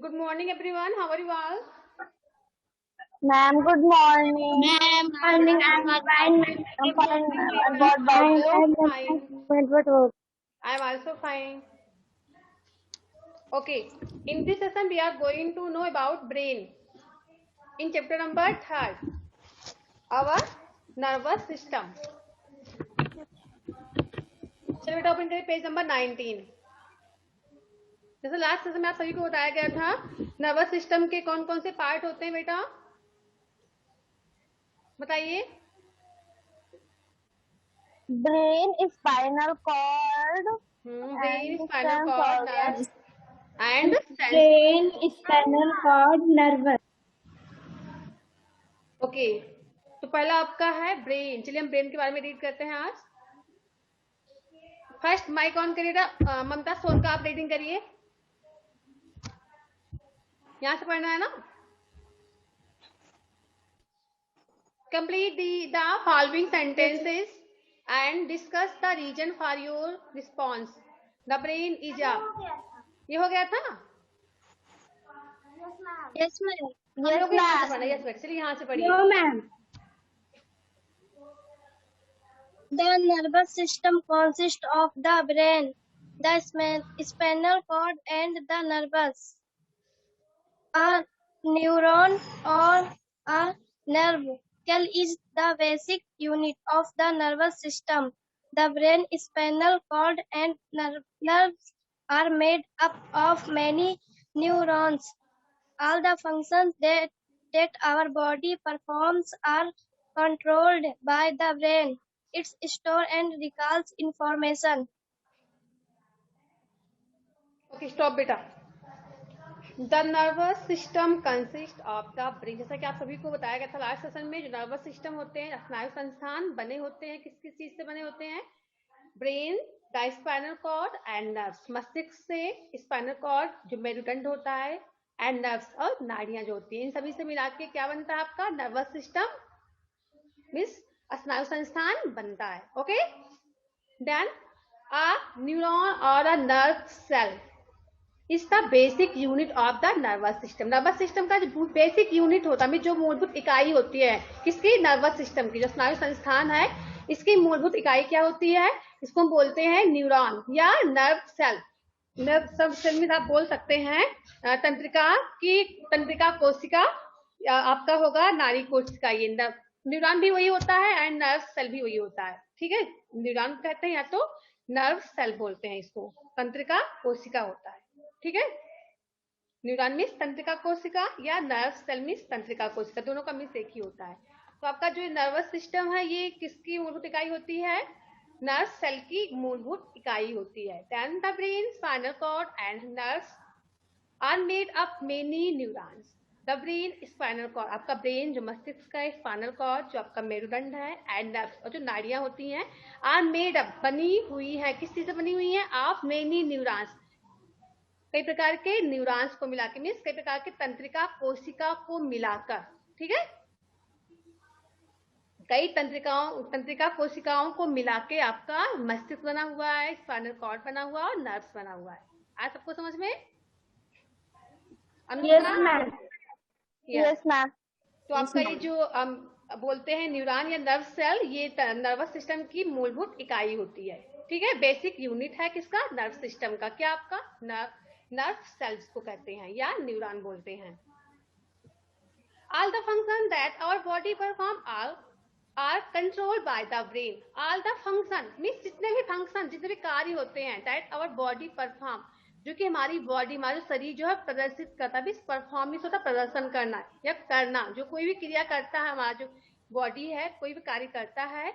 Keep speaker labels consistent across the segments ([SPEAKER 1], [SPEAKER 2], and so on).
[SPEAKER 1] Good morning, everyone. How are you all?
[SPEAKER 2] Ma'am, good morning.
[SPEAKER 3] Ma'am, morning. I'm fine.
[SPEAKER 2] I'm fine, ma'am. And
[SPEAKER 1] I'm
[SPEAKER 2] what about you?
[SPEAKER 1] also fine. I'm also fine. Okay. In this session, we are going to know about brain. In chapter number 3, our nervous system. चलिए बेटा open करिए page number 19। जैसे last session में आप सभी को बताया गया था नर्वस सिस्टम के कौन कौन से पार्ट होते हैं बेटा, बताइए।
[SPEAKER 2] Brain, spinal cord,
[SPEAKER 1] brain,
[SPEAKER 2] and
[SPEAKER 1] spinal
[SPEAKER 2] sense
[SPEAKER 1] cord,
[SPEAKER 2] organs.
[SPEAKER 1] Nerves and sense.
[SPEAKER 3] Brain, spinal cord, nervous.
[SPEAKER 1] Okay, तो पहला आपका है ब्रेन। चलिए हम ब्रेन के बारे में रीड करते हैं आज। फर्स्ट माइक ऑन करिएगा। ममता सोन का आप रीडिंग करिए। यहां से पढ़ना है ना। Complete the following sentences and discuss the reason for your response. The brain is a, ये हो गया था।
[SPEAKER 3] Yes, ma'am.
[SPEAKER 1] हम लोग यहाँ से पढ़ना। यस बेटा, चलिए यहाँ से पढ़िए।
[SPEAKER 3] No, ma'am. The nervous system consists of the brain, the spinal cord, and the nerves. A neuron or a nerve cell is the basic unit of the nervous system. The brain, spinal cord, and nerves are made up of many neurons. All the functions that our body performs are controlled by the brain. It stores and recalls information.
[SPEAKER 1] Okay stop बेटा। The nervous system consist of the brain. जैसा कि आप सभी को बताया गया था last session में, जो नर्वस सिस्टम होते हैं, स्नायु संस्थान बने होते हैं, किस किस चीज से बने होते हैं? Brain, the spinal cord and nerves. मस्तिष्क से स्पाइनल कॉर्ड जो मेरुदंड होता है, एंड नर्व्स और नाड़ियां जो होती हैं, इन सभी से मिला के क्या बनता है आपका नर्वस सिस्टम, मीन्स स्नायु संस्थान बनता है। ओके, देन अ न्यूरॉन और a nerve cell is the basic unit of the nervous system. Nervous system का जो बेसिक यूनिट होता है, जो मूलभूत इकाई होती है किसकी? नर्वस सिस्टम की। जो स्नायु संस्थान है, इसकी मूलभूत इकाई क्या होती है? इसको हम बोलते हैं न्यूरॉन या नर्व सेल। नर्व सेल में आप बोल सकते हैं तंत्रिका कोशिका, या आपका होगा नाड़ी कोशिका। ये न्यूरॉन भी वही होता है एंड नर्व सेल भी वही होता है। ठीक है, न्यूरॉन कहते हैं या तो नर्व सेल बोलते हैं इसको। तंत्रिका कोशिका होता है। ठीक है, न्यूरॉन मीन्स तंत्रिका कोशिका या नर्व सेल मीन्स तंत्रिका कोशिका, दोनों का मीन्स एक ही होता है। तो आपका जो नर्वस सिस्टम है, ये किसकी मूलभूत इकाई होती है? नर्व सेल की मूलभूत इकाई होती है। Then the brain, spinal cord and nerves are made up many neurons. The brain, spinal cord, आपका ब्रेन जो मस्तिष्क का है, स्पाइनल कॉर्ड जो आपका मेरुदंड है, एंड नर्व्स और जो नाड़ियां होती हैं, आर मेड अप बनी हुई है, किस चीज से बनी हुई है? ऑफ मेनी न्यूरॉन्स, कई प्रकार के न्यूरॉन्स को मिलाकर, मीन्स कई प्रकार के तंत्रिका कोशिका को मिलाकर। ठीक है, कई तंत्रिका कोशिकाओं को मिला के आपका मस्तिष्क बना हुआ है, स्पाइनल कॉर्ड बना हुआ है और नर्व्स बना हुआ है। आज सबको समझ में?
[SPEAKER 3] Yes, ma'am.
[SPEAKER 2] Yes, ma'am.
[SPEAKER 1] तो आपका ये जो बोलते हैं न्यूरॉन या नर्व सेल, ये नर्वस सिस्टम की मूलभूत इकाई होती है। ठीक है, बेसिक यूनिट है किसका? नर्व सिस्टम का। क्या आपका? नर्व सेल्स को कहते हैं या न्यूरॉन बोलते हैं। All the functions that our body perform are controlled by the brain. All the function means जितने भी फंक्शन, जितने भी कार्य होते हैं that our body perform, जो कि हमारी बॉडी, हमारा शरीर जो है प्रदर्शित करता है। परफॉर्मेंस होता है प्रदर्शन करना या करना। जो कोई भी क्रिया करता है, हमारा जो बॉडी है कोई भी कार्य करता है,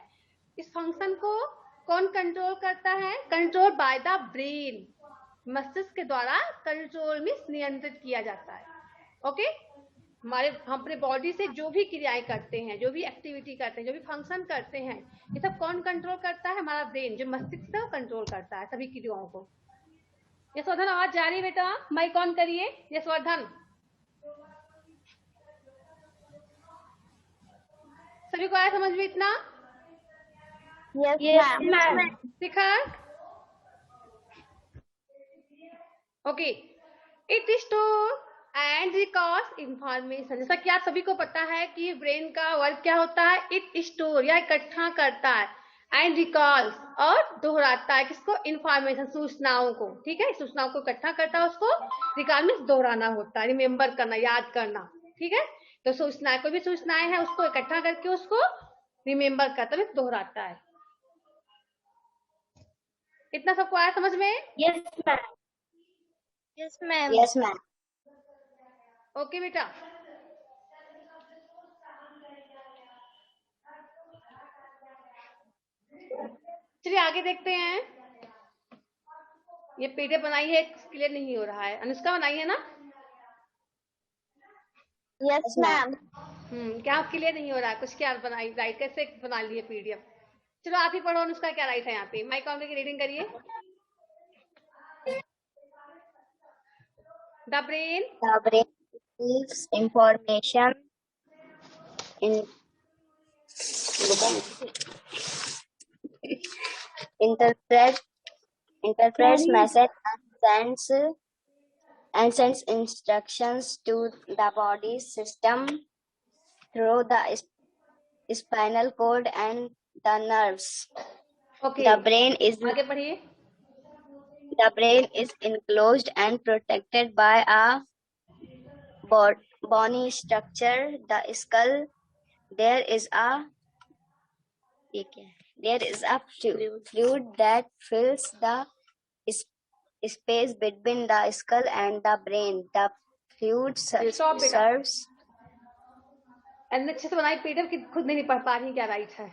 [SPEAKER 1] इस फंक्शन को कौन कंट्रोल करता है? कंट्रोल बाय द ब्रेन, मस्तिष्क के द्वारा कंट्रोल मीन्स नियंत्रित किया जाता है। ओके, हम अपने बॉडी से जो भी क्रियाएं करते हैं, जो भी एक्टिविटी करते हैं, जो भी फंक्शन करते हैं, ये सब कौन कंट्रोल करता है? हमारा ब्रेन जो मस्तिष्क से कंट्रोल करता है सभी क्रियाओं को। यशवर्धन आवाज जा रही है बेटा? माइक ऑन करिए यशवर्धन। सभी को आया समझ में इतना?
[SPEAKER 2] Yes, ma'am.
[SPEAKER 1] Shikhar? Okay, it store and records information. जैसा कि आप सभी को पता है कि ब्रेन का वर्क क्या होता है, इट स्टोर या इकट्ठा करता है, एंड रिकॉल्स और दोहराता है किसको, इंफॉर्मेशन, सूचनाओं को। ठीक है, सूचनाओं को इकट्ठा करता है, उसको रिकॉल मीन्स दोहराना होता है, रिमेम्बर करना, याद करना। ठीक है, तो सूचनाएं, कोई भी सूचनाएं हैं उसको इकट्ठा करके उसको रिमेम्बर करता है, दोहराता है। इतना सबको आया समझ में?
[SPEAKER 3] Yes, ma'am. Yes, ma'am.
[SPEAKER 2] Yes, ma'am.
[SPEAKER 1] Okay बेटा, चलिए आगे देखते हैं। ये पीडीएफ बनाई है, क्लियर नहीं हो रहा है। अनुष्का बनाई है ना?
[SPEAKER 2] Yes, ma'am.
[SPEAKER 1] क्या क्लियर नहीं हो रहा है? कुछ क्या बनाई, राइट कैसे बना लिए पीडीएफ? चलो आप ही पढ़ो, अनुष्का क्या राइट है यहाँ पे, माइक ऑन करके रीडिंग करिए। The brain
[SPEAKER 2] The brain receives information in interprets message and sends instructions to the body system through the spinal cord and the nerves.
[SPEAKER 1] Okay,
[SPEAKER 2] The brain
[SPEAKER 1] आगे पढ़िए।
[SPEAKER 2] is enclosed and protected by a bony structure, the skull. There is a fluid that fills the space between the skull and the brain. The fluid
[SPEAKER 1] Stop it.
[SPEAKER 2] serves
[SPEAKER 1] and अच्छे से बनाई PDF कि खुद नहीं पढ़ पा रही क्या राइट है,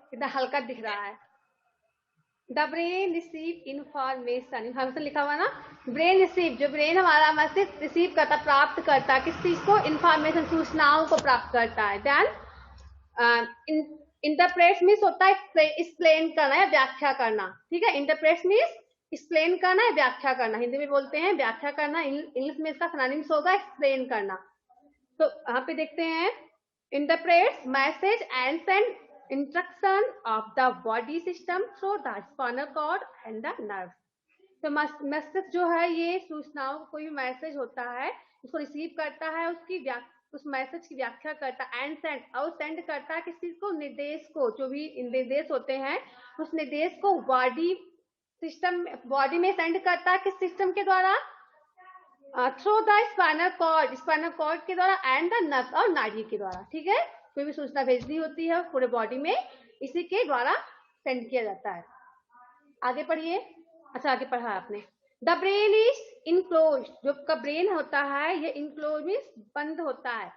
[SPEAKER 1] कितना हल्का दिख रहा है। द ब्रेन रिसीव इंफॉर्मेशन लिखा हुआ ना, ब्रेन रिसीव, जो ब्रेन हमारा मस्तिष्क रिसीव करता, प्राप्त करता है किस चीज को, इंफॉर्मेशन, सूचनाओं को प्राप्त करता है। देन इंटरप्रेट मीन्स होता है एक्सप्लेन करना या व्याख्या करना। ठीक है, इंटरप्रेट मीन्स एक्सप्लेन करना या व्याख्या करना, हिंदी में बोलते हैं व्याख्या करना, इंग्लिश में इसका सिनोनिम्स होगा एक्सप्लेन करना। तो यहाँ पे देखते हैं, interprets message and send instruction of the body system through the spinal cord and the nerves। तो मस्तिष्क जो है ये सूचनाओं, कोई भी मैसेज होता है उसको रिसीव करता है, उस मैसेज की व्याख्या करता है, एंड सेंड, और सेंड करता है किस चीज को, निर्देश को, जो भी निर्देश होते हैं उस निर्देश को बॉडी सिस्टम, बॉडी में सेंड करता है, किस सिस्टम के द्वारा, थ्रू द स्पाइनल कॉर्ड के द्वारा, एंड द नर्व और नाड़ी के द्वारा। ठीक है, कोई भी सूचना भेजनी होती है पूरे बॉडी में, इसी के द्वारा सेंड किया जाता है। आगे पढ़िए। अच्छा आगे पढ़ा आपने। द ब्रेन इज इनक्लोज, जो का ब्रेन होता है ये इनक्लोज मीन्स बंद होता है,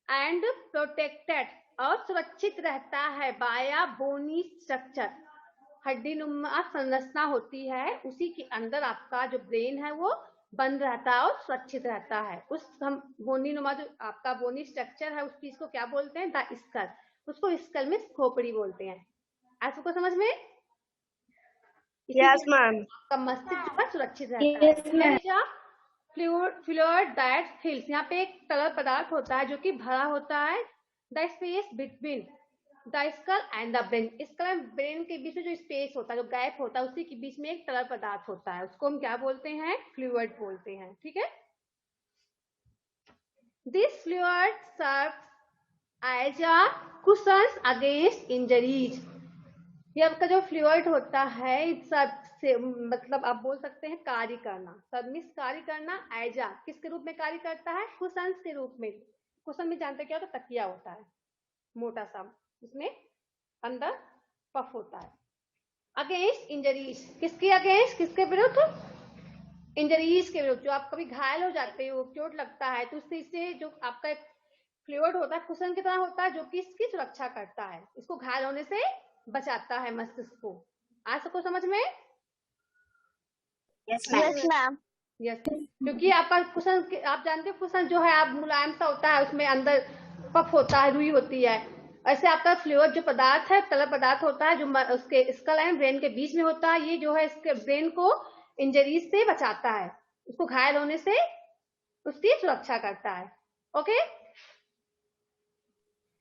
[SPEAKER 1] एंड प्रोटेक्टेड और सुरक्षित रहता है, बाय अ बोनी स्ट्रक्चर, हड्डी नुमा संरचना होती है, उसी के अंदर आपका जो ब्रेन है वो बंद रहता है और सुरक्षित रहता है। उस हम बोनी नुमा जो आपका बोनी स्ट्रक्चर है उस चीज को क्या बोलते हैं, द स्कल, उसको स्कल में खोपड़ी बोलते हैं। ऐसा को समझ में?
[SPEAKER 2] Yes, ma'am.
[SPEAKER 1] का मस्तिष्क पर सुरक्षित रहता है। फ्लूइड दैट फिल्स, यहाँ पे एक तरल पदार्थ होता है जो कि भरा होता है, the space between the skull and the brain, skull and brain के बीच में जो स्पेस होता है, जो गैप होता है, उसी के बीच में एक तरल पदार्थ होता है, उसको हम क्या बोलते हैं, फ्लूइड बोलते हैं। ठीक है, this fluid serves as a cushions against injuries. ये आपका जो फ्लूइड होता है सब से, मतलब आप बोल सकते हैं कार्य करना, सब मिस कार्य करना, एज अ किसके रूप में कार्य करता है, कुशन्स के रूप में। कुशन में जानते क्या होता है, तकिया होता है मोटा सा, उसमें अंदर पफ होता है। अगेंस्ट इंजरीज, किसके अगेंस्ट, किसके विरुद्ध, इंजरीज के विरुद्ध। जो आप कभी घायल हो जाते हो, चोट लगता है, तो उससे जो आपका एक फ्लूइड होता है कुशन की तरह होता है, जो कि इसकी सुरक्षा करता है, इसको घायल होने से बचाता है मस्तिष्क को। आ सको समझ में?
[SPEAKER 2] Yes, ma'am.
[SPEAKER 1] यस, क्योंकि आपका कुशन, आप जानते हो कुशन जो है आप मुलायम सा होता है, उसमें अंदर पफ होता है, रुई होती है। ऐसे आपका फ्लूइड जो पदार्थ है, तरल पदार्थ होता है, जो उसके स्कल एंड ब्रेन के बीच में होता है, ये जो है इसके ब्रेन को इंजरीज से बचाता है, उसको घायल होने से उसकी सुरक्षा करता है। Okay?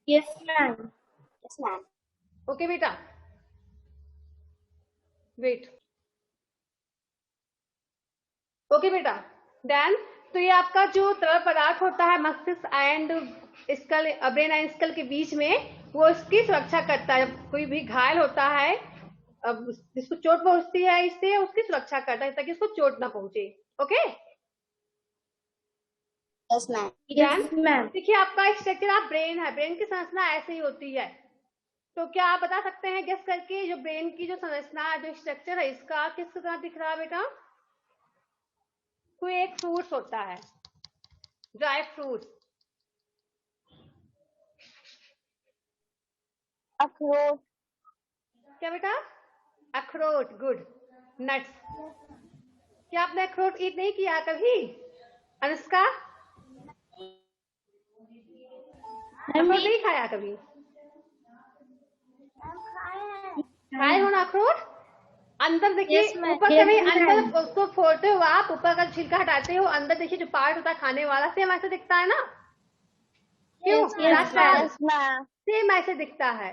[SPEAKER 3] Yes, ma'am.
[SPEAKER 2] Yes, ma'am.
[SPEAKER 1] Okay बेटा, वेट। ओके बेटा, देन तो ये आपका जो तरल पदार्थ होता है मस्तिष्क and skull, brain and skull के बीच में, वो इसकी सुरक्षा करता है। जब कोई भी घायल होता है, अब जिसको चोट पहुंचती है, इससे उसकी सुरक्षा करता है ताकि उसको चोट ना पहुंचे। Okay,
[SPEAKER 2] Yes, ma'am.
[SPEAKER 3] Yes, ma'am.
[SPEAKER 1] देखिए आपका स्ट्रक्चर आप ब्रेन है, ब्रेन की संरचना ऐसे ही होती है। तो क्या आप बता सकते हैं गेस करके, जो ब्रेन की जो संरचना, जो स्ट्रक्चर है इसका किस तरह दिख रहा है बेटा? कोई एक फ्रूट्स होता है, ड्राई फ्रूट्स।
[SPEAKER 2] अखरोट.
[SPEAKER 1] क्या बेटा? अखरोट, गुड। नट्स, क्या आपने अखरोट ईट नहीं किया कभी? अनुष्का, अखरोट नहीं खाया कभी? खाए हो ना अखरोट? अंदर देखिए,
[SPEAKER 3] Yes, ma'am.
[SPEAKER 1] ऊपर
[SPEAKER 3] Yes,
[SPEAKER 1] कभी
[SPEAKER 3] ma'am.
[SPEAKER 1] अंदर उसको फोड़ते हो आप, ऊपर का छिलका हटाते हो, अंदर देखिए जो पार्ट होता है खाने वाला, सेम ऐसे दिखता है ना? क्यों?
[SPEAKER 3] Yes, ma'am.
[SPEAKER 2] Yes, ma'am.
[SPEAKER 1] Same ऐसे दिखता है।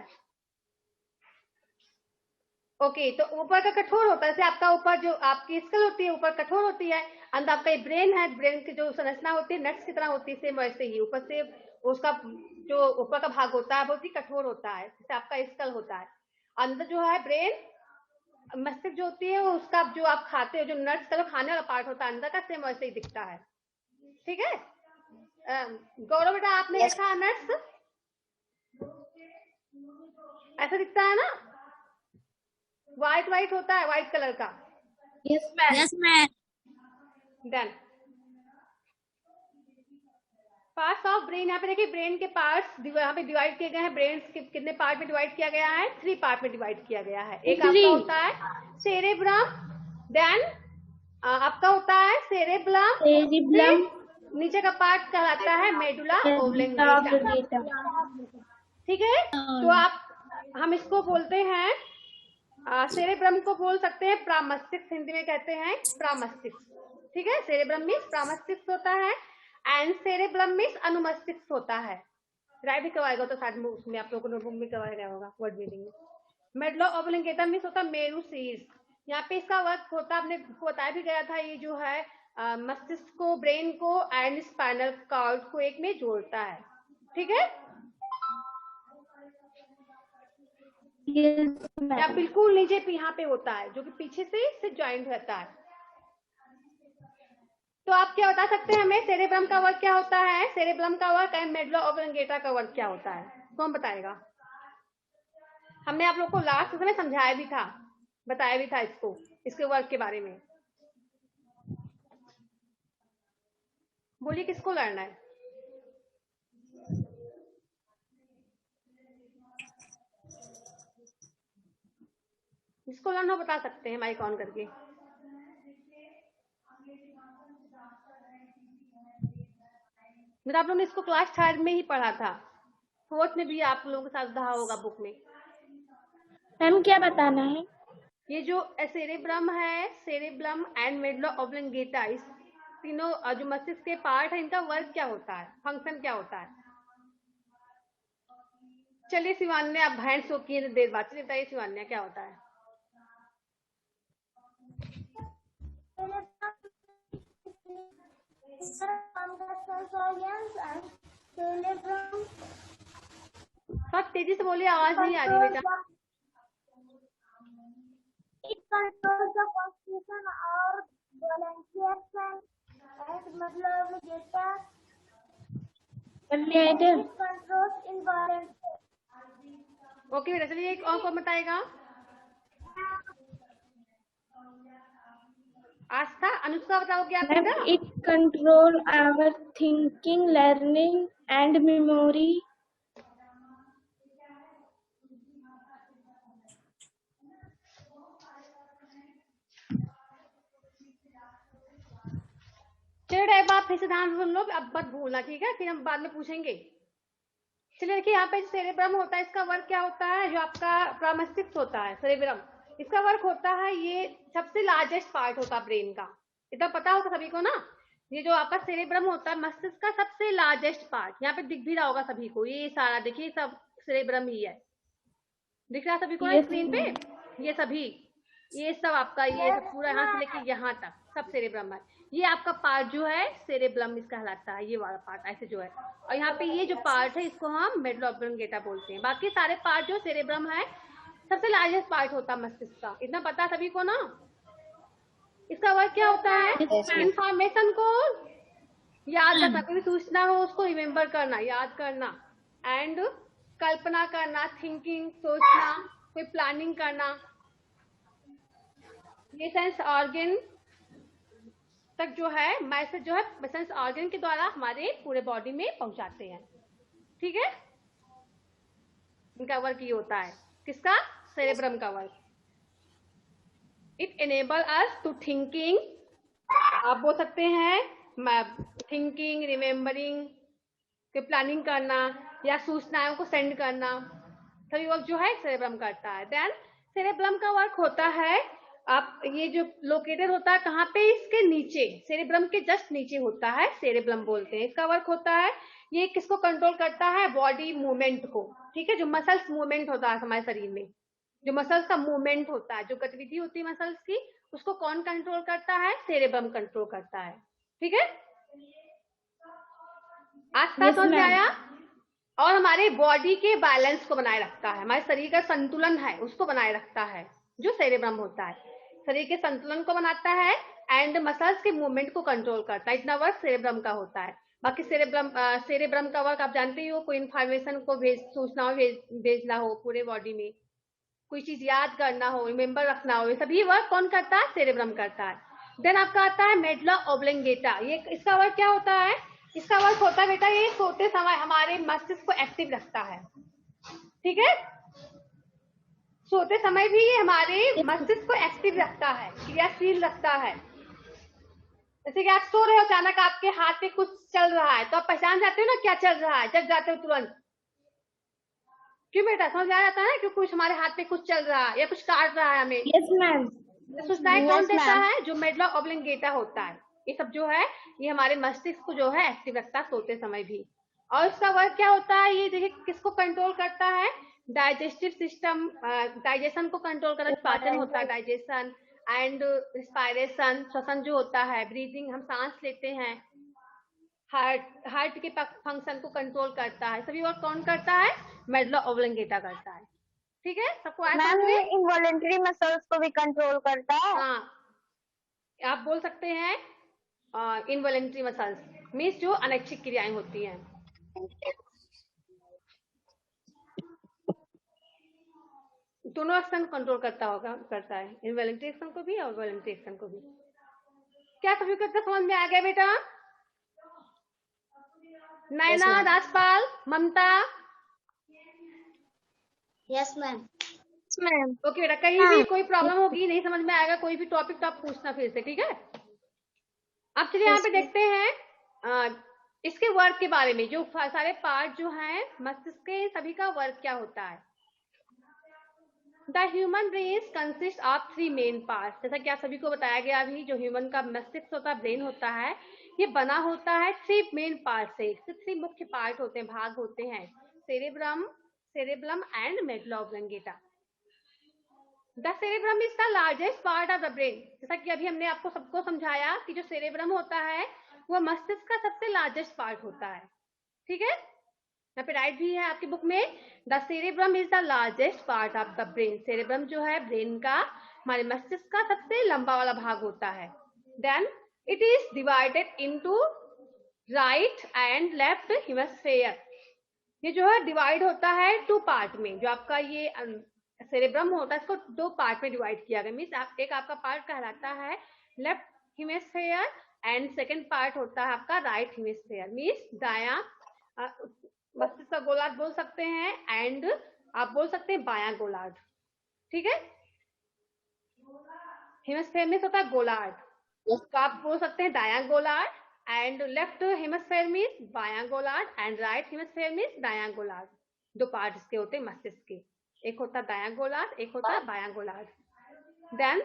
[SPEAKER 1] ओके, तो ऊपर का कठोर होता है, जैसे आपका ऊपर जो आपकी स्कल होती है ऊपर कठोर होती है, अंदर आपका ये ब्रेन है, ब्रेन की जो संरचना होती है नट्स की तरह होती है, सेम वैसे ही ऊपर से उसका जो ऊपर का भाग होता है बहुत ही कठोर होता है, जैसे आपका स्कल होता है। अंदर जो है ब्रेन, मस्तिष्क जो होती है वो उसका जो आप खाते हो, जो नट्स का जो खाने वाला पार्ट होता है अंदर का, सेम वैसे ही दिखता है। ठीक है गौरव बेटा, आपने
[SPEAKER 2] Yes.
[SPEAKER 1] देखा नट्स ऐसा दिखता है ना? व्हाइट व्हाइट होता है, व्हाइट कलर का।
[SPEAKER 3] Yes, ma'am.
[SPEAKER 2] Yes, ma'am.
[SPEAKER 1] Done. Parts of brain, यहाँ पे देखिए ब्रेन के पार्ट्स यहाँ पे डिवाइड किए गए हैं। ब्रेन कितने पार्ट में डिवाइड किया गया है? 3 पार्ट में डिवाइड किया गया है। एक आपका होता है सेरेब्रम, देन आपका होता है सेरेब्लम,
[SPEAKER 3] Cerebellum.
[SPEAKER 1] नीचे का पार्ट कहलाता है मेडुला ओब्लंगेटा। ठीक है, तो आप हम इसको बोलते हैं सेरेब्रम को बोल सकते हैं प्रामस्तिष्क, हिंदी में कहते हैं प्रामस्तिष्क। ठीक है, सेरेब्रम मीन्स प्रामस्तिष्क होता है एंड सेरेब्रम मीन्स अनुमस्तिष्क होता है। राइट भी करवाएगा तो साथ में उसमें आप लोगों को नोटबुक में करवाया गया होगा वर्ड मीनिंग में। मेडुला ओब्लंगेटा मीन्स होता है मेरू शीर्ष। यहाँ पे इसका वर्क होता है, आपने बताया भी गया था, ये जो है मस्तिष्क को, ब्रेन को एंड स्पाइनल कॉर्ड को एक में जोड़ता है। ठीक है, या बिल्कुल नीचे पे यहाँ पे होता है जो कि पीछे से ज्वाइंट रहता है। तो आप क्या बता सकते हैं हमें, सेरेब्रम का वर्क क्या होता है? सेरेब्रम का वर्क एंड मेडुला ओब्लंगेटा का वर्क क्या होता है? कौन बताएगा? हमने आप लोग को लास्ट में समझाया भी था, बताया भी था इसको, इसके वर्क के बारे में। बोलिए किसको लड़ना है? जिसको लर्न हो बता सकते हैं माइक ऑन करके। मेरा आप लोगों ने इसको क्लास 3 में ही पढ़ा था, 4th में भी आप लोगों के साथ रहा होगा बुक में।
[SPEAKER 3] मैम क्या बताना है?
[SPEAKER 1] ये जो सेरेब्रम है, सेरेब्रम एंड मेडुला ओब्लंगेटा, इस तीनों जो मस्तिष्क के पार्ट है, इनका वर्क क्या होता है, फंक्शन क्या होता है? चलिए शिवान्या, आप बहन सो की देर बाद, चलिए बताइए शिवान्या क्या होता है? सब तेजी से बोलिए, आवाज नहीं आ रही बेटा।
[SPEAKER 3] It controls the constitution or balanceation and medulla oblongata. It controls environment.
[SPEAKER 1] Okay बेटा, चलिए एक और कौन बताएगा? आस्था, अनुष्का बताओगे आप बेटा?
[SPEAKER 3] It controls our thinking, learning, and memory.
[SPEAKER 1] चलिए एक बार फिर से ध्यान सुन लो, अब मत भूलना, ठीक है? फिर हम बाद में पूछेंगे। चलिए देखिए, यहाँ पे सेरेब्रम होता है, इसका वर्क क्या होता है? जो आपका प्रामस्तिष्क होता है सेरेब्रम, इसका वर्क होता है, ये सबसे लार्जेस्ट पार्ट होता है ब्रेन का, इतना पता होगा सभी को ना। ये जो आपका सेरेब्रम होता है मस्तिष्क का सबसे लार्जेस्ट पार्ट, यहाँ पे दिख भी रहा होगा सभी को, ये सारा देखिए सब सेरेब्रम ही है, दिख रहा है सभी को ना स्क्रीन पे? ये सभी, ये सब आपका, ये सब पूरा यहाँ से लेके यहाँ तक सब सेरेब्रम है। ये आपका पार्ट जो है सेरेब्रम इसका कहलाता है, ये वाला पार्ट ऐसे जो है। और यहाँ पे ये जो पार्ट है इसको हम मेडुला ऑब्लोंगेटा बोलते हैं। बाकी सारे पार्ट जो सेरेब्रम है सबसे लार्जेस्ट पार्ट होता है मस्तिष्क का, इतना पता सभी को ना। इसका वर्क क्या होता है? इंफॉर्मेशन को याद रखना, कोई सूचना हो उसको रिमेम्बर करना, याद करना, एंड कल्पना करना, थिंकिंग, सोचना, कोई प्लानिंग करना। ये सेंस ऑर्गन तक जो है मैसेज जो है सेंस ऑर्गन के द्वारा हमारे पूरे बॉडी में पहुंचाते हैं। ठीक है, इनका वर्क ये होता है, किसका? सेरेब्रम का work. It enable us to thinking, आप बोल सकते हैं थिंकिंग, रिमेम्बरिंग, प्लानिंग करना या सूचनाओं को सेंड करना, सभी वर्क जो है सेरेब्रम करता है। देन सेरेब्रम का वर्क होता है, आप ये जो लोकेटेड होता है कहाँ पे? इसके नीचे, सेरेब्रम के जस्ट नीचे होता है, सेरेब्रम बोलते हैं। इसका वर्क होता है, ये किसको कंट्रोल करता है? बॉडी मूवमेंट को। ठीक है, जो मसल्स मूवमेंट होता है हमारे शरीर में, जो मसल्स का मूवमेंट होता है, जो गतिविधि होती है मसल्स की, उसको कौन कंट्रोल करता है? सेरेब्रम कंट्रोल करता है। ठीक है, आज तक समझ में आया? और हमारे बॉडी के बैलेंस को बनाए रखता है, हमारे शरीर का संतुलन है उसको बनाए रखता है जो सेरेब्रम होता है। शरीर के संतुलन को बनाता है एंड मसल्स के मूवमेंट को कंट्रोल करता है। इतना वर्क सेरेब्रम का होता है। बाकी सेरेब्रम का वर्क आप जानते ही हो, कोई इन्फॉर्मेशन को सूचनाओं भेजना हो पूरे बॉडी में, कोई चीज याद करना हो, रिमेम्बर रखना हो, ये सभी वर्क कौन करता है? सेरेब्रम करता है। देन आपका आता है मेडुला ऑब्लोंगेटा। ये इसका वर्क क्या होता है? इसका वर्क होता है बेटा, ये सोते समय हमारे मस्तिष्क को एक्टिव रखता है। ठीक है, सोते समय भी ये हमारे मस्तिष्क को एक्टिव रखता है, क्रियाशील रखता है। जैसे कि आप सो रहे हो, अचानक आपके हाथ पे कुछ चल रहा है तो आप पहचान जाते हो ना क्या चल रहा है, जग जाते हो तुरंत। क्यों बेटा? समझ आ जाता है कि कुछ हमारे हाथ पे कुछ चल रहा है या कुछ काट रहा है हमें।
[SPEAKER 3] Yes, ma'am.
[SPEAKER 1] सूचनाएं कौन देता है? जो मेडुला ऑब्लोंगेटा होता है। ये सब जो है ये हमारे मस्तिष्क को जो है एक्टिव रखता है सोते समय भी। और इसका वर्क क्या होता है? ये देखिए किसको कंट्रोल करता है? डाइजेस्टिव सिस्टम, डाइजेशन को कंट्रोल करता है, पाचन होता है, डाइजेशन एंड रिस्पायरेशन, श्वसन जो होता है, ब्रीदिंग, हम सांस लेते हैं, हार्ट के फंक्शन को कंट्रोल करता है। सभी वर्क कौन करता है? मेडुला ऑब्लोंगेटा करता है। ठीक है, सबको आया समझ में?
[SPEAKER 2] इनवॉलेंटरी मसल्स को भी कंट्रोल करता है।
[SPEAKER 1] हाँ, आप बोल सकते हैं इनवॉलेंटरी मसल्स मीन्स जो अनैच्छिक क्रियाएं होती हैं। दोनों एक्शन कंट्रोल करता है, इनवॉलेंटरी एक्शन को भी और वॉलेंटरी एक्शन को भी। क्या सभी को समझ में आ गया बेटा? Naina, Rajpal, Mamta?
[SPEAKER 2] Yes ma'am.
[SPEAKER 3] Ma'am.
[SPEAKER 1] Okay बेटा, कहीं भी कोई प्रॉब्लम होगी, नहीं समझ में आएगा कोई भी टॉपिक तो आप पूछना फिर से, ठीक है? अब चलिए यहाँ पे देखते हैं इसके वर्क के बारे में, जो सारे पार्ट जो हैं मस्तिष्क के, सभी का वर्क क्या होता है। The human brain consist of 3 main part. जैसा कि आप सभी को बताया गया अभी, जो ह्यूमन का मस्तिष्क होता है, ब्रेन होता है, ये बना होता है 3 मेन पार्ट से। 3 मुख्य पार्ट होते हैं, भाग होते हैं, cerebrum and medulla oblongata. The cerebrum is the largest part of the brain. जैसा कि अभी हमने आपको सबको समझाया कि जो सेरेब्रम होता है वो मस्तिष्क का सबसे लार्जेस्ट पार्ट होता है। ठीक है, यहाँ पे राइट भी है आपकी बुक में, the cerebrum is the largest part of the brain. Cerebrum जो है ब्रेन का, हमारे मस्तिष्क का सबसे लंबा वाला भाग होता है। Then it is divided into right and left hemisphere. ये जो है डिवाइड होता है 2 पार्ट में। जो आपका ये सेरेब्रम होता है इसको 2 पार्ट में डिवाइड किया गया। मीन्स एक आपका पार्ट कहलाता है left hemisphere and second part होता है आपका राइट हेमिस्फीयर। मीन्स दायां मस्तिष्क का गोलार्ध बोल सकते हैं एंड आप बोल सकते हैं बायां गोलार्ध। ठीक है, हेमिस्फीयर में होता है गोलार्ध, तो आप बोल सकते हैं दायां गोलार्ध, एंड लेफ्ट हेमिस्फीयर मीन्स बायां गोलार्ध एंड राइट हेमिस्फीयर मीन्स दायां गोलार्ध। 2 पार्ट इसके होते हैं मस्तिष्क के, एक होता है दायां गोलार्ध, एक होता है बायां गोलार्ध। Then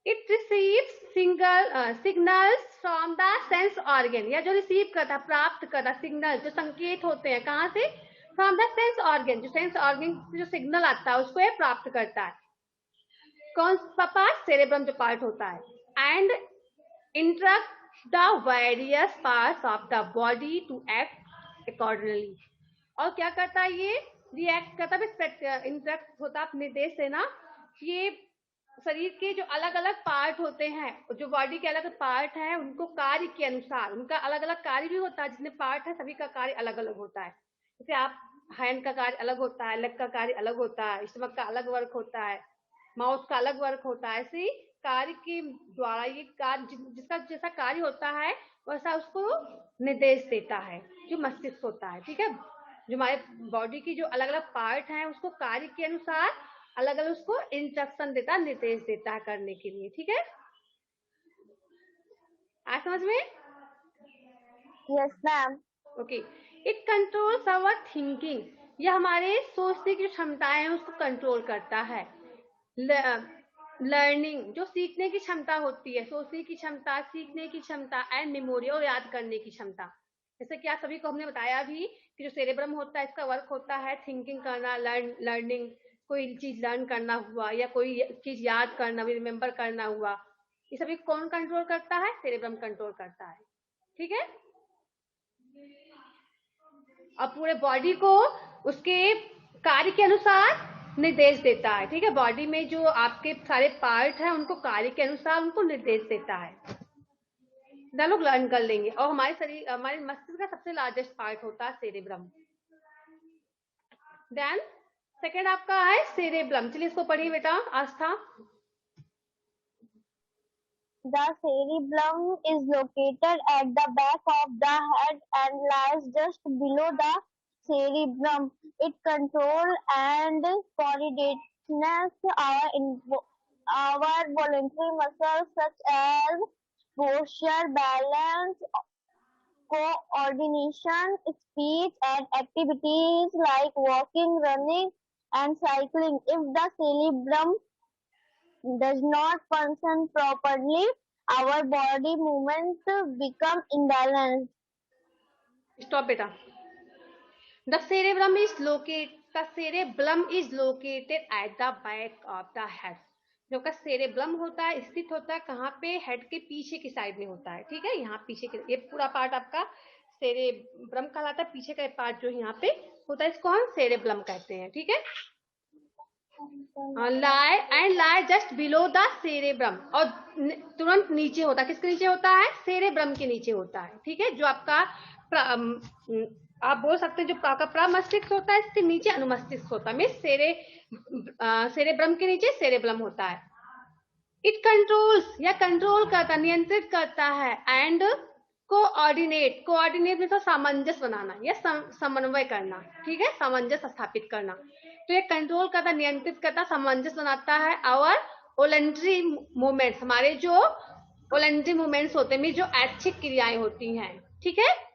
[SPEAKER 1] it receives signals from the sense organ, या जो रिसीव करता, प्राप्त करता सिग्नल, जो संकेत होते हैं कहाँ से? From the sense organ. जो सेंस ऑर्गन से जो सिग्नल आता है उसको ये प्राप्त करता है। कौन सा पार्ट? सेरेब्रम जो पार्ट होता है। and instruct the various parts of the body to act accordingly. और क्या करता है ये? रिएक्ट करता है, इंस्ट्रक्ट होता है निर्देश देना। ये शरीर के जो अलग अलग पार्ट होते हैं, जो बॉडी के अलग पार्ट हैं, उनको कार्य के अनुसार, उनका अलग अलग कार्य भी होता है। जितने पार्ट है सभी का कार्य अलग अलग होता है। जैसे आप हैंड का कार्य अलग होता है, लेग का कार्य अलग होता है, स्टमक का अलग वर्क होता है, माउथ का अलग वर्क होता है। ऐसे कार्य के द्वारा ये कार्य जिसका जैसा कार्य होता है वैसा उसको निर्देश देता है जो मस्तिष्क होता है। ठीक है, जो हमारे बॉडी की जो अलग अलग पार्ट हैं उसको कार्य के अनुसार अलग अलग उसको इंस्ट्रक्शन देता है, निर्देश देता है करने के लिए। ठीक है, आज समझ में?
[SPEAKER 2] Yes, ma'am.
[SPEAKER 1] Okay, it controls our thinking. यह हमारे सोचने की क्षमताएं हैं उसको कंट्रोल करता है। लर्निंग, जो सीखने की क्षमता होती है, सोचने की क्षमता, सीखने की क्षमता, एंड मेमोरी, और याद करने की क्षमता। जैसे कि आप सभी को हमने बताया भी कि जो सेरेब्रम होता है इसका वर्क होता है थिंकिंग करना, लर्निंग, कोई चीज लर्न करना हुआ या कोई चीज याद करना, रिमेम्बर करना हुआ, ये सभी कौन कंट्रोल करता है? सेरेब्रम कंट्रोल करता है। ठीक है, और पूरे बॉडी को उसके कार्य के अनुसार निर्देश देता है। ठीक है, बॉडी में जो आपके सारे पार्ट हैं उनको कार्य के अनुसार उनको निर्देश देता है। हम लोग लर्न कर लेंगे। और हमारे शरीर, हमारे मस्तिष्क का सबसे लार्जेस्ट पार्ट होता है सेरेब्रम। देन सेकेंड आपका है सेरेब्रम। चलिए इसको पढ़िए बेटा आस्था।
[SPEAKER 2] The cerebellum is located at the back of the head and lies just below the cerebrum. It controls and coordinates our voluntary muscles such as posture, balance, coordination, speech, and activities like walking, running, and cycling. If the cerebrum does not function properly, our body movements become imbalanced.
[SPEAKER 1] Stop बेटा। The cerebrum is located at the back of the head. जो का cerebrum होता है स्थित होता है कहाँ पे? हेड के पीछे की साइड में होता है। ठीक है, यहाँ पीछे के, ये पूरा पार्ट आपका सेरेब्रम कहलाता है। पीछे का पार्ट जो यहाँ पे होता है इसको हम सेरेब्रम कहते हैं। ठीक है, लाई जस्ट बिलो द सेरेब्रम, और तुरंत नीचे होता है। किसके नीचे होता है? सेरेब्रम के नीचे होता है। ठीक है, जो आपका आप बोल सकते हैं जो आपका प्रमस्तिष्क होता है इसके नीचे अनुमस्तिष्क होता है। मीन्स सेरेब्रम के नीचे सेरेब्रम होता है। इट कंट्रोल्स, या कंट्रोल करता, नियंत्रित करता है, एंड कोऑर्डिनेट में तो सामंजस्य बनाना या समन्वय करना। ठीक है, सामंजस्य स्थापित करना। तो ये कंट्रोल करता, नियंत्रित करता, सामंजस्य बनाता है आवर वॉलंटरी मूवमेंट्स, हमारे जो वॉलंटरी मूवमेंट्स होते हैं, जो ऐच्छिक क्रियाएं होती हैं। ठीक है,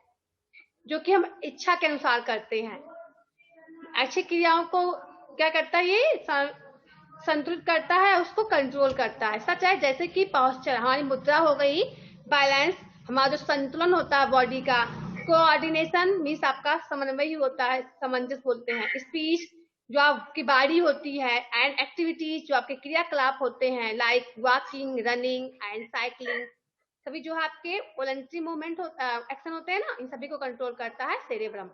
[SPEAKER 1] जो कि हम इच्छा के अनुसार करते हैं। ऐच्छिक क्रियाओं को क्या करता है? ये संतुलित करता है, उसको कंट्रोल करता है। सच है, जैसे कि पॉस्चर, हमारी मुद्रा हो गई, बैलेंस, हमारा जो संतुलन होता है बॉडी का, कोऑर्डिनेशन मीन्स आपका समन्वय ही होता है, सामंजस्य बोलते हैं, स्पीच जो आपकी बारी होती है, एंड एक्टिविटीज जो आपके क्रियाकलाप होते हैं like walking, running and cycling, सभी जो आपके वॉलंटरी मूवमेंट एक्शन होते हैं ना, इन सभी को कंट्रोल करता है cerebrum.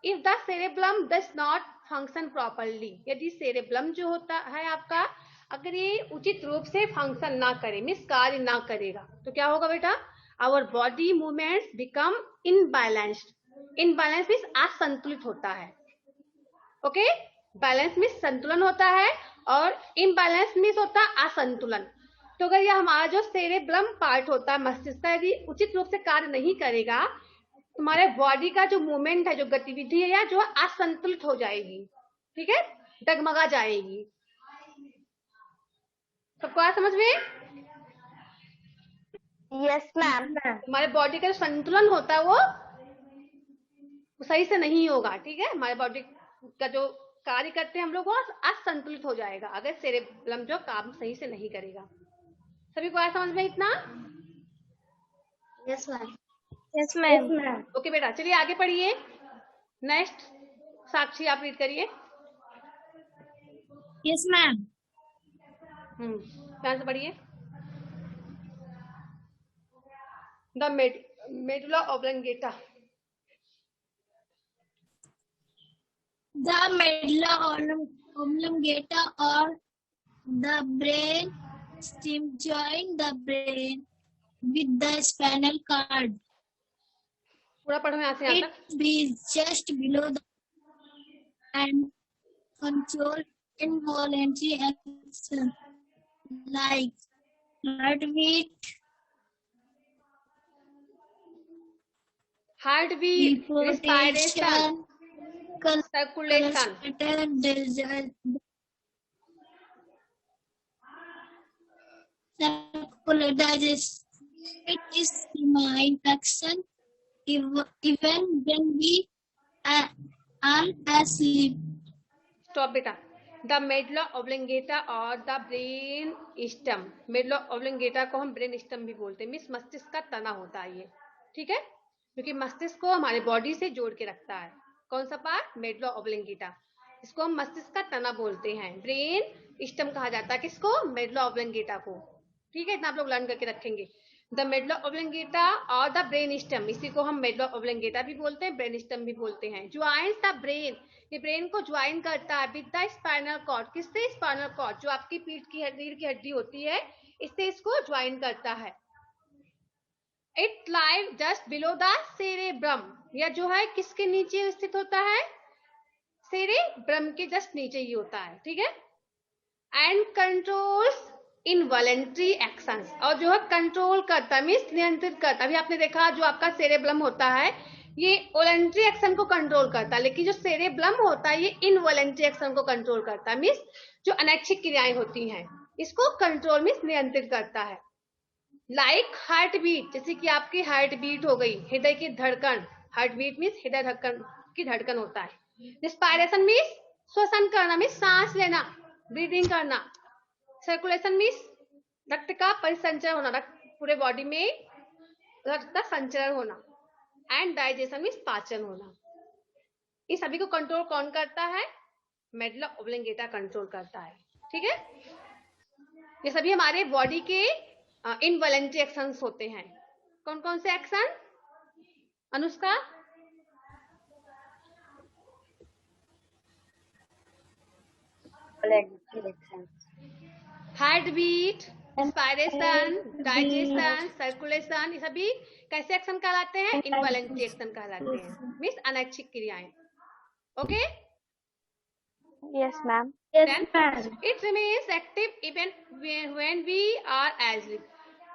[SPEAKER 1] If the cerebrum does not function properly, यदि सेरेब्रम जो होता है आपका अगर ये उचित रूप से फंक्शन ना करे, मीन्स कार्य ना करेगा, तो क्या होगा बेटा? Our body movements become imbalanced. Imbalance means असंतुलित होता है। ओके, बैलेंस मीन्स संतुलन होता है और इनबैलेंस मीन्स होता है असंतुलन। तो अगर यह हमारा जो सेरेब्रम पार्ट होता है मस्तिष्क का, यदि उचित रूप से कार्य नहीं करेगा, तुम्हारे बॉडी का जो मूवमेंट है, जो गतिविधि है, या जो असंतुलित हो जाएगी। ठीक है, डगमगा जाएगी। सबको आया समझ में?
[SPEAKER 2] Yes ma'am.
[SPEAKER 1] हमारे बॉडी का जो संतुलन होता है वो सही से नहीं होगा। ठीक है, हमारे बॉडी का जो कार्य करते हैं हम लोग वो असंतुलित हो जाएगा अगर सेरेब्रम जो काम सही से नहीं करेगा। सभी को आया समझ में इतना?
[SPEAKER 2] Yes ma'am.
[SPEAKER 3] Yes, ma'am.
[SPEAKER 1] Okay बेटा, चलिए आगे पढ़िए। नेक्स्ट साक्षी आप रीड करिए।
[SPEAKER 3] Yes, ma'am.
[SPEAKER 1] ध्यान से पढ़िए। The medulla oblongata.
[SPEAKER 3] The medulla oblongata or the brain stem join the brain with the spinal cord.
[SPEAKER 1] पूरा पढ़ो यहाँ से यहाँ
[SPEAKER 3] It
[SPEAKER 1] तक।
[SPEAKER 3] is just below the and control involuntary action like heartbeat,
[SPEAKER 1] respiration, circulation,
[SPEAKER 3] digestion. It is remain action even when we are asleep.
[SPEAKER 1] Stop बेटा। The medulla oblongata और the brain स्टम। Medulla oblongata को हम brain स्टम भी बोलते हैं, means मस्तिष्क का तना होता है ये, ठीक है, क्योंकि मस्तिष्क को हमारे बॉडी से जोड़ के रखता है। कौन सा पार्ट? Medulla oblongata. इसको हम मस्तिष्क का तना बोलते हैं। ब्रेन स्टम कहा जाता है किसको? मेडुला ऑब्लंगेटा को, ठीक है, इतना आप लोग लर्न करके रखेंगे। द मेडुला ऑब्लंगेटा और द ब्रेन स्टम, इसी को हम मेडुला ऑब्लंगेटा भी बोलते हैं, ब्रेन स्टम भी बोलते हैं। ज्वाइंस द ब्रेन, ये ब्रेन को ज्वाइन करता है विद द स्पाइनल कॉर्ड। किससे? स्पाइनल कॉर्ड, जो आपकी पीठ की रीढ़ की हड्डी होती है, इससे इसको ज्वाइन करता है। It live just below the cerebrum, यह जो है किसके नीचे स्थित होता है? सेरेब्रम के जस्ट नीचे ही होता है, ठीक है। एंड कंट्रोल्स इनवॉलेंट्री एक्शंस, और जो है कंट्रोल करता है, मीन्स नियंत्रित करता है। अभी आपने देखा जो आपका सेरेब्रम होता है ये वॉलेंट्री एक्शन को कंट्रोल करता है, लेकिन जो सेरेब्रम होता है ये इनवॉलेंट्री एक्शन को कंट्रोल करता है, मीन्स जो अनैच्छिक क्रियाएं होती हैं इसको कंट्रोल मीन्स नियंत्रित करता है। लाइक हार्ट बीट, जैसे कि आपकी हार्ट बीट हो गई, हृदय की धड़कन। हार्ट बीट मीन्स हृदय धड़कन की धड़कन होता है। रिस्पायरेशन मीन्स श्वसन करना, मीन्स सांस लेना, ब्रीदिंग करना। सर्कुलेशन मीन्स रक्त का परिसंचरण होना, रक्त पूरे बॉडी में रक्त का संचरण होना। एंड डाइजेशन मीन्स पाचन होना। इस सभी को कंट्रोल कौन करता है? मेडुला ऑब्लंगेटा कंट्रोल करता है, ठीक है। ये सभी हमारे बॉडी के इनवॉलेंट्री एक्शंस होते हैं। कौन कौन से action? Anushka? Heart beat, inspiration, digestion, circulation, ये सभी कैसे एक्शन कहलाते हैं? इनवॉलेंट्री एक्शन कहलाते हैं, मीन्स अनैच्छिक क्रियाएं। Okay?
[SPEAKER 2] Yes, ma'am.
[SPEAKER 1] Then it remains active even when we are asleep.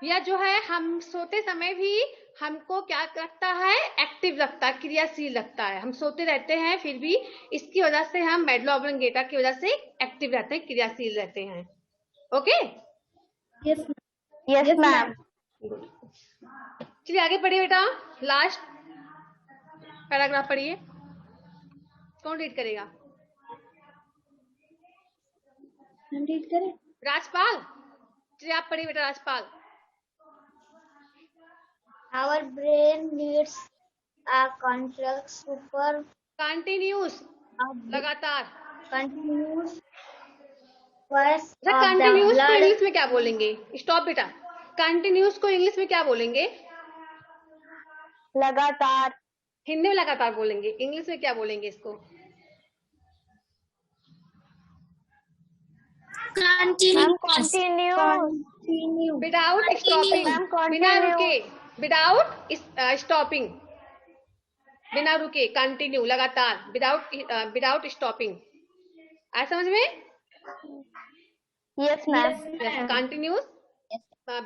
[SPEAKER 1] यह जो है हम सोते समय भी हमको क्या रखता है? एक्टिव रखता है, क्रियाशील रखता है। हम सोते रहते हैं फिर भी इसकी वजह से हम मेडुला ऑब्लंगेटा की वजह से एक्टिव रहते हैं, क्रियाशील रहते हैं। ओके?
[SPEAKER 2] Yes, ma'am.
[SPEAKER 1] चलिए आगे पढ़िए बेटा, लास्ट पैराग्राफ पढ़िए। कौन रीड करेगा?
[SPEAKER 3] रीड करें?
[SPEAKER 1] राजपाल, चलिए आप पढ़िए बेटा, Rajpal.
[SPEAKER 3] Our brain needs a contract super
[SPEAKER 1] continuous, लगातार।
[SPEAKER 3] continuous course
[SPEAKER 1] अच्छा,
[SPEAKER 3] of the
[SPEAKER 1] कंटिन्यूस को
[SPEAKER 3] blood.
[SPEAKER 1] इंग्लिश में क्या बोलेंगे? स्टॉप बेटा, कंटिन्यूस को इंग्लिश में क्या बोलेंगे?
[SPEAKER 2] लगातार।
[SPEAKER 1] हिंदी में लगातार बोलेंगे, इंग्लिश में क्या बोलेंगे इसको?
[SPEAKER 2] Continue.
[SPEAKER 1] विदाउट स्टॉपिंग,
[SPEAKER 2] Ma'am,
[SPEAKER 1] बिना
[SPEAKER 2] continue.
[SPEAKER 1] रुके, विदाउट स्टॉपिंग, बिना रुके, कंटिन्यू, लगातार, विदाउट स्टॉपिंग। आया समझ में?
[SPEAKER 2] Yes, ma'am.
[SPEAKER 1] Continuous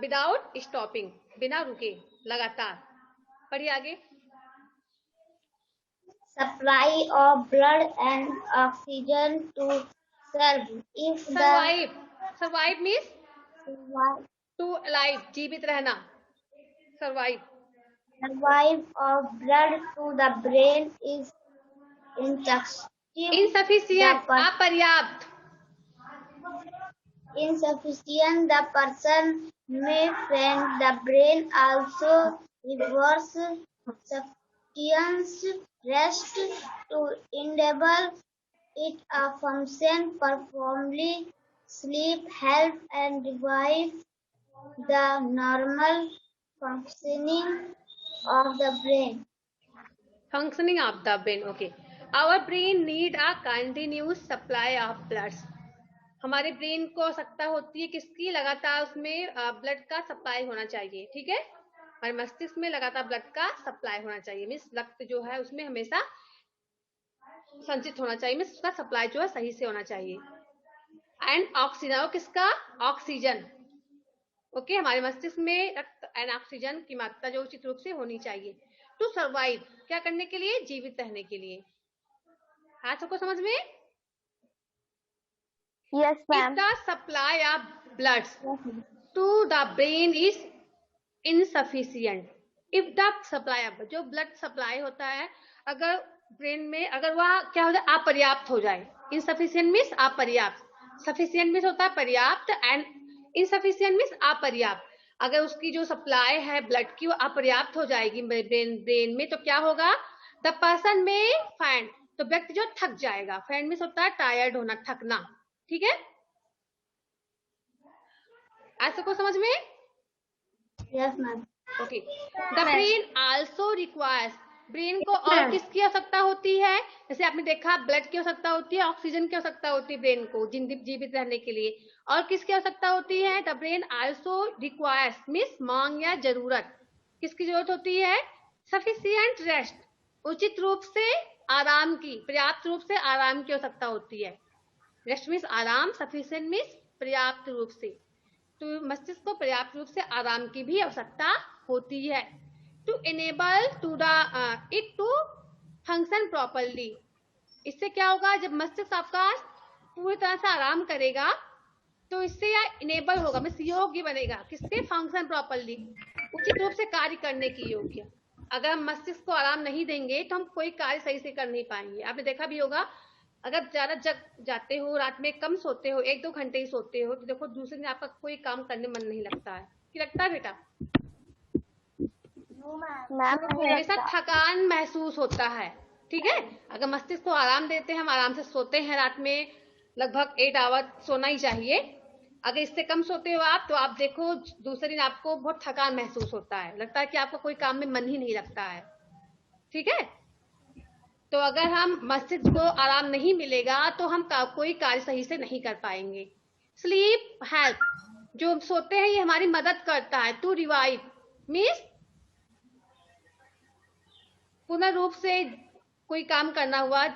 [SPEAKER 1] without stopping, बिना रुके, लगातार। पढ़िए आगे।
[SPEAKER 3] Supply of blood and oxygen to serve. If
[SPEAKER 1] survive, survive means
[SPEAKER 3] the
[SPEAKER 1] to alive, जीवित रहना, survive.
[SPEAKER 3] survive of blood to the brain is
[SPEAKER 1] insufficient, अपर्याप्त।
[SPEAKER 3] insufficient, the person may faint. The brain also requires sufficient rest to enable it a function properly.
[SPEAKER 2] Sleep helps and revives the normal functioning of the brain.
[SPEAKER 1] Functioning of the brain, okay. Our brain need a continuous supply of blood. हमारे brain को आवश्यकता होती है किसकी? लगातार उसमें blood का supply होना चाहिए, ठीक है। हमारे मस्तिष्क में लगातार ब्लड का सप्लाई होना चाहिए, मीन्स रक्त जो है उसमें हमेशा संचित होना चाहिए, मीन्स उसका सप्लाई जो है सही से होना चाहिए। एंड ऑक्सीजन, और किसका? Oxygen, okay. हमारे मस्तिष्क में रक्त एंड ऑक्सीजन की मात्रा जो उचित रूप से होनी चाहिए। टू सर्वाइव, क्या करने के लिए? जीवित रहने के लिए। हाँ, सबको समझ में?
[SPEAKER 2] Yes, ma'am.
[SPEAKER 1] If the supply of blood to the brain is insufficient, if the supply of, जो ब्लड सप्लाई होता है अगर ब्रेन में अगर वह क्या हो जाए? अपर्याप्त हो जाए। इनसफिशिएंट मीन्स अपर्याप्त, सफिशिएंट मीन्स होता है पर्याप्त एंड इनसफिशिएंट मीन्स अपर्याप्त। अगर उसकी जो सप्लाई है ब्लड की वो अपर्याप्त हो जाएगी ब्रेन में, तो क्या होगा? द पर्सन में फैंट, तो व्यक्ति जो थक जाएगा। फैंट मीन्स होता है टायर्ड होना, थकना, ठीक है। आज सबको समझ में?
[SPEAKER 2] Yes, ma'am.
[SPEAKER 1] Okay. The brain also requires, brain को और किसकी आवश्यकता होती है? जैसे आपने देखा ब्लड की आवश्यकता होती है, ऑक्सीजन की आवश्यकता होती है ब्रेन को जीवित रहने के लिए, और किसकी आवश्यकता होती है? The brain also requires means मांग या जरूरत, किसकी जरूरत होती है? सफिशिएंट रेस्ट, उचित रूप से आराम की, पर्याप्त रूप से आराम की आवश्यकता होती है। रेस्ट मीन्स आराम, सफिशिएंट मीन्स पर्याप्त रूप से, तो मस्तिष्क को पर्याप्त रूप से आराम की भी आवश्यकता होती है। To enable to the it to function properly, इससे क्या होगा? जब मस्तिष्क आपका पूरी तरह से आराम करेगा तो इससे यह इनेबल होगा, मीन्स योग्य बनेगा, किससे? फंक्शन प्रॉपरली, उचित रूप से कार्य करने की योग्य। अगर हम मस्तिष्क को आराम नहीं देंगे तो हम कोई कार्य सही से कर नहीं पाएंगे। आपने देखा भी होगा अगर ज्यादा जग जाते हो, रात में कम सोते हो, 1-2 घंटे ही सोते हो, तो देखो दूसरे दिन आपका कोई काम करने मन नहीं लगता है। क्या लगता है बेटा? हमेशा थकान महसूस होता है, ठीक है। अगर मस्तिष्क को आराम देते हैं, हम आराम से सोते हैं, रात में लगभग 8 आवर सोना ही चाहिए। अगर इससे कम सोते हो आप, तो आप देखो दूसरे दिन आपको बहुत थकान महसूस होता है, लगता है कि आपका कोई काम में मन ही नहीं लगता है, ठीक है। तो अगर हम मस्तिष्क को आराम नहीं मिलेगा तो हम कोई कार्य सही से नहीं कर पाएंगे। स्लीप हेल्प, जो सोते हैं ये हमारी मदद करता है। टू रिवाइव मीन्स पुनः रूप से कोई काम करना हुआ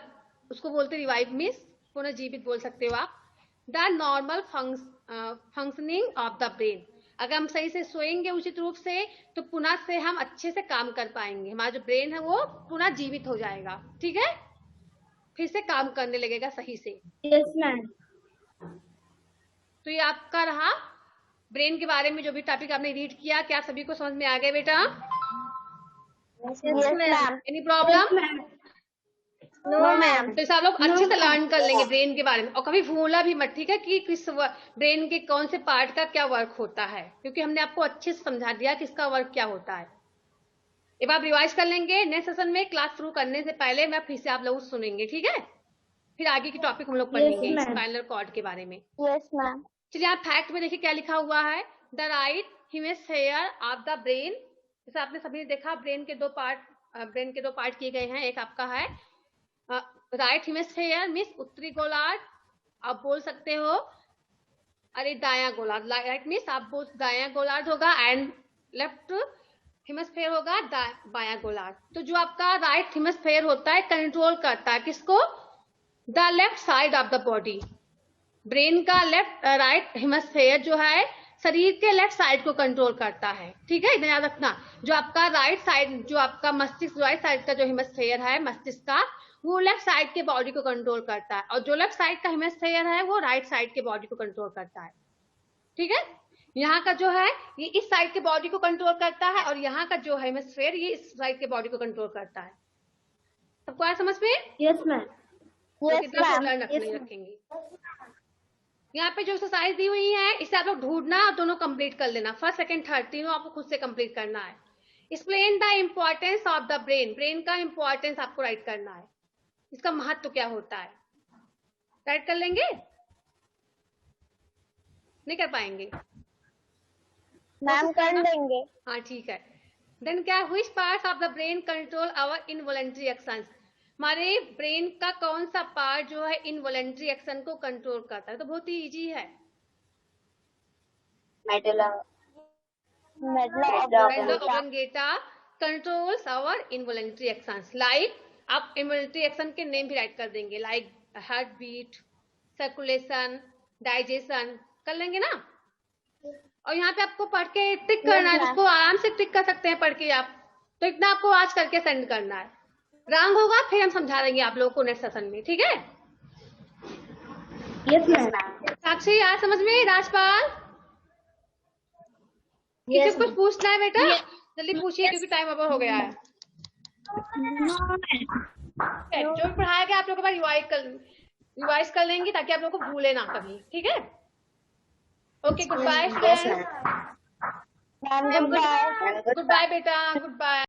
[SPEAKER 1] उसको बोलते रिवाइव मीन्स पुनर्जीवित बोल सकते हो आप। The normal functioning of the brain, अगर हम सही से सोएंगे उचित रूप से तो पुनः से हम अच्छे से काम कर पाएंगे, हमारा जो ब्रेन है वो पुनः जीवित हो जाएगा, ठीक है, फिर से काम करने लगेगा सही से।
[SPEAKER 2] Yes, ma'am.
[SPEAKER 1] तो ये आपका रहा ब्रेन के बारे में जो भी टॉपिक आपने रीड किया। क्या सभी को समझ में आ गया बेटा?
[SPEAKER 2] Yes, ma'am.
[SPEAKER 1] Any problem?
[SPEAKER 2] No, ma'am.
[SPEAKER 1] तो सब लोग अच्छे से लर्न कर लेंगे ब्रेन के बारे में, और कभी भूला भी मत, ठीक है, कि किस ब्रेन के कौन से पार्ट का क्या वर्क होता है, क्योंकि हमने आपको अच्छे से समझा दिया कि इसका वर्क क्या होता है। एक बार रिवाइज कर लेंगे, नेक्स्ट सेशन में क्लास शुरू करने से पहले मैं फिर से आप लोग सुनेंगे, ठीक है। फिर आगे की टॉपिक हम लोग पढ़ेंगे स्पाइनल कॉर्ड के बारे में।
[SPEAKER 2] Yes, ma'am.
[SPEAKER 1] चलिए आप फैक्ट में देखिए क्या लिखा हुआ है। The right hemisphere of the brain, जैसे आपने सभी ने देखा ब्रेन के दो पार्ट किए गए हैं। एक आपका है राइट हेमिस्फीयर मीन्स उत्तरी गोलार्ध, आप बोल सकते हो अरे दायां गोलार्ध, राइट मीन्स आप बोल दायां गोलार्ध होगा, एंड लेफ्ट हेमिस्फीयर होगा बायां गोलार्ध। तो जो आपका राइट हेमिस्फीयर होता है कंट्रोल करता है किसको? The left side of the body. Brain का राइट हेमिस्फीयर जो है शरीर के लेफ्ट साइड को कंट्रोल करता है, ठीक है, इतना याद रखना। जो आपका राइट साइड, जो आपका मस्तिष्क राइट साइड का जो हेमिस्फीयर है मस्तिष्क का, वो लेफ्ट साइड के बॉडी को कंट्रोल करता है, और जो लेफ्ट साइड का हेमिस्फीयर है वो राइट साइड के बॉडी को कंट्रोल करता है, ठीक है। यहाँ का जो है ये इस साइड के बॉडी को कंट्रोल करता है, और यहाँ का जो हेमिस्फीयर ये इस साइड के बॉडी को कंट्रोल करता है। सबको आया समझ में?
[SPEAKER 2] Yes, ma'am. Yes, ma'am.
[SPEAKER 1] रखेंगे। यहाँ पे जो एक्सरसाइज दी हुई है इसे आप लोग ढूंढना और दोनों कंप्लीट कर लेना, फर्स्ट सेकंड थर्ड तीनों आपको खुद से कंप्लीट करना है। Explain the importance of the brain, brain का इम्पोर्टेंस आपको राइट करना है, इसका महत्व क्या होता है, राइट कर लेंगे। नहीं कर पाएंगे?
[SPEAKER 2] मैम कर देंगे।
[SPEAKER 1] हाँ ठीक है। देन क्या, which parts of the brain control our involuntary actions? हमारे ब्रेन का कौन सा पार्ट जो है इनवॉलेंट्री एक्शन को कंट्रोल करता है? तो बहुत ही इजी है।
[SPEAKER 2] Medulla
[SPEAKER 1] oblongata controls our involuntary actions. Like आप इनवॉलेंट्री एक्शन के नेम भी राइट कर देंगे, like heartbeat, circulation, digestion, कर लेंगे ना। और यहाँ पे आपको पढ़ के टिक करना है, इसको आराम से टिक कर सकते हैं पढ़ के आप। तो इतना आपको आज करके सेंड करना है। रंग होगा फिर हम समझा देंगे आप लोगों को नेक्स्ट सेशन में, ठीक है?
[SPEAKER 2] Yes ma'am.
[SPEAKER 1] साक्षी आज समझ में? राजपाल किसी को कुछ पूछना है बेटा? जल्दी पूछिए क्योंकि टाइम ओवर हो गया है। जो भी पढ़ाया गया आप लोगों के पास रिवाइज कर लेंगे ताकि आप लोगों को भूले ना कभी, ठीक है? Okay, good bye.
[SPEAKER 2] Ma'am good bye.
[SPEAKER 1] Good bye बेटा, गुड बाय।